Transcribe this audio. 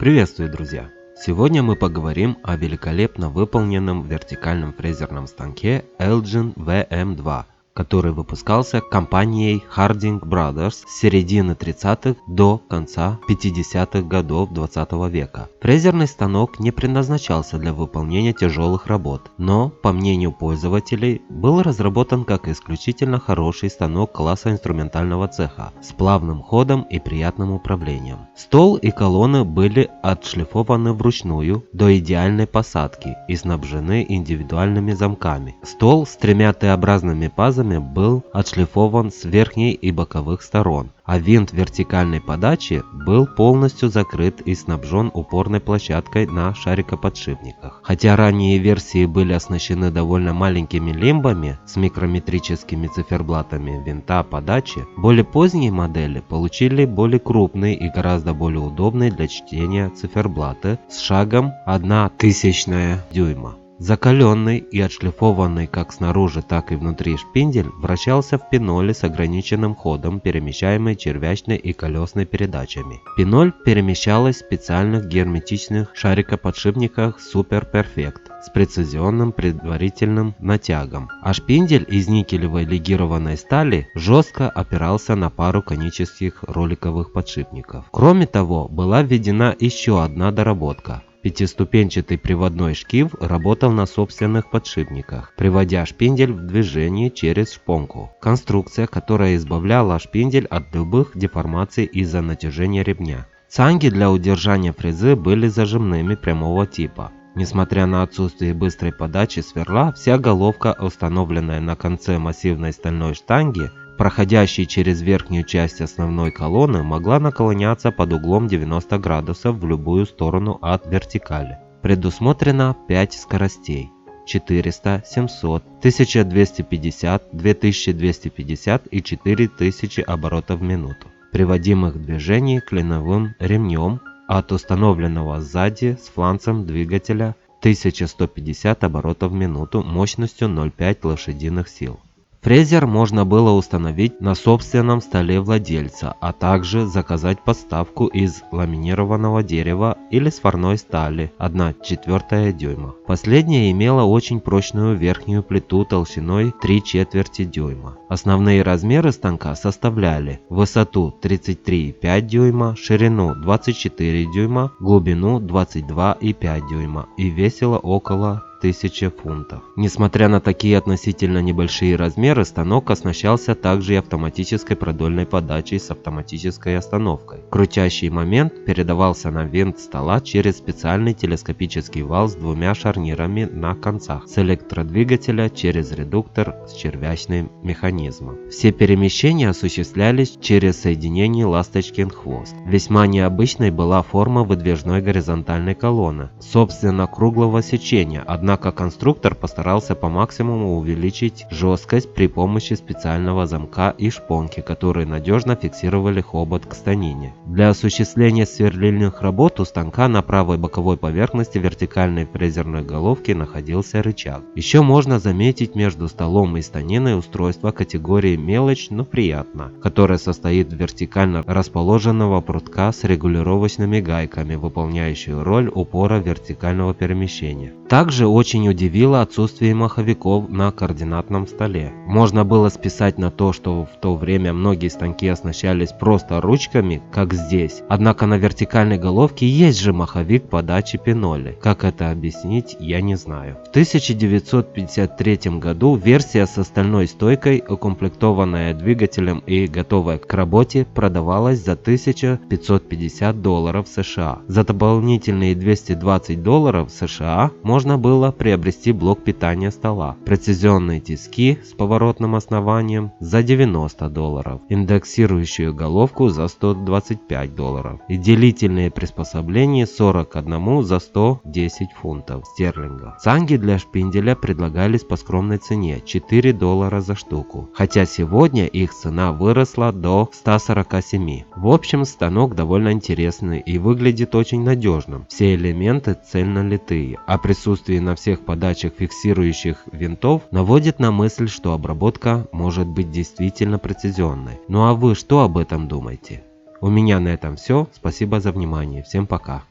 Приветствую, друзья! Сегодня мы поговорим о великолепно выполненном вертикальном фрезерном станке Elgin VM2, который выпускался компанией Harding Brothers с середины 30-х до конца 50-х годов 20 века. Фрезерный станок не предназначался для выполнения тяжелых работ, но, по мнению пользователей, был разработан как исключительно хороший станок класса инструментального цеха с плавным ходом и приятным управлением. Стол и колонны были отшлифованы вручную до идеальной посадки и снабжены индивидуальными замками. Стол с тремя Т-образными пазами был отшлифован с верхней и боковых сторон, а винт вертикальной подачи был полностью закрыт и снабжен упорной площадкой на шарикоподшипниках. Хотя ранние версии были оснащены довольно маленькими лимбами с микрометрическими циферблатами винта подачи, более поздние модели получили более крупные и гораздо более удобные для чтения циферблаты с шагом 0,01 дюйма. Закаленный и отшлифованный как снаружи, так и внутри шпиндель вращался в пиноле с ограниченным ходом, перемещаемый червячной и колесной передачами. Пиноль перемещалась в специальных герметичных шарикоподшипниках Super Perfect с прецизионным предварительным натягом, а шпиндель из никелевой легированной стали жестко опирался на пару конических роликовых подшипников. Кроме того, была введена еще одна доработка. Пятиступенчатый приводной шкив работал на собственных подшипниках, приводя шпиндель в движение через шпонку. Конструкция, которая избавляла шпиндель от любых деформаций из-за натяжения ремня. Цанги для удержания фрезы были зажимными прямого типа. Несмотря на отсутствие быстрой подачи сверла, вся головка, установленная на конце массивной стальной штанги, проходящей через верхнюю часть основной колонны, могла наклоняться под углом 90 градусов в любую сторону от вертикали. Предусмотрено 5 скоростей: 400, 700, 1250, 2250 и 4000 оборотов в минуту, приводимых в движение клиновым ремнем от установленного сзади с фланцем двигателя 1150 оборотов в минуту мощностью 0,5 лошадиных сил. Фрезер можно было установить на собственном столе владельца, а также заказать подставку из ламинированного дерева или сварной стали 1/4 дюйма. Последняя имела очень прочную верхнюю плиту толщиной 3/4 дюйма. Основные размеры станка составляли высоту 33,5 дюйма, ширину 24 дюйма, глубину 22,5 дюйма и весила около 1000 фунтов. Несмотря на такие относительно небольшие размеры, станок оснащался также и автоматической продольной подачей с автоматической остановкой. Крутящий момент передавался на винт стола через специальный телескопический вал с двумя шарнирами на концах с электродвигателя через редуктор с червячным механизмом. Все перемещения осуществлялись через соединение ласточкин хвост. Весьма необычной была форма выдвижной горизонтальной колонны, собственно круглого сечения, однако конструктор постарался по максимуму увеличить жесткость при помощи специального замка и шпонки, которые надежно фиксировали хобот к станине. Для осуществления сверлильных работ у станка на правой боковой поверхности вертикальной фрезерной головки находился рычаг. Еще можно заметить между столом и станиной устройство категории «мелочь, но приятно», которое состоит из вертикально расположенного прутка с регулировочными гайками, выполняющую роль упора вертикального перемещения. Также очень удивило отсутствие маховиков на координатном столе. Можно было списать на то, что в то время многие станки оснащались просто ручками, как здесь. Однако на вертикальной головке есть же маховик подачи пиноли. Как это объяснить, я не знаю. В 1953 году версия с стальной стойкой, укомплектованная двигателем и готовая к работе, продавалась за $1550 США. За дополнительные $220 США можно было приобрести блок питания стола, прецизионные тиски с поворотным основанием за $90, индексирующую головку за $125 и делительные приспособления 41 за 110 фунтов стерлингов. Цанги для шпинделя предлагались по скромной цене $4 за штуку, хотя сегодня их цена выросла до 147. В общем, станок довольно интересный и выглядит очень надежным. Все элементы цельнолитые, а присутствие на всех подачах фиксирующих винтов наводит на мысль, что обработка может быть действительно прецизионной. Ну а вы что об этом думаете? У меня на этом все. Спасибо за внимание. Всем пока.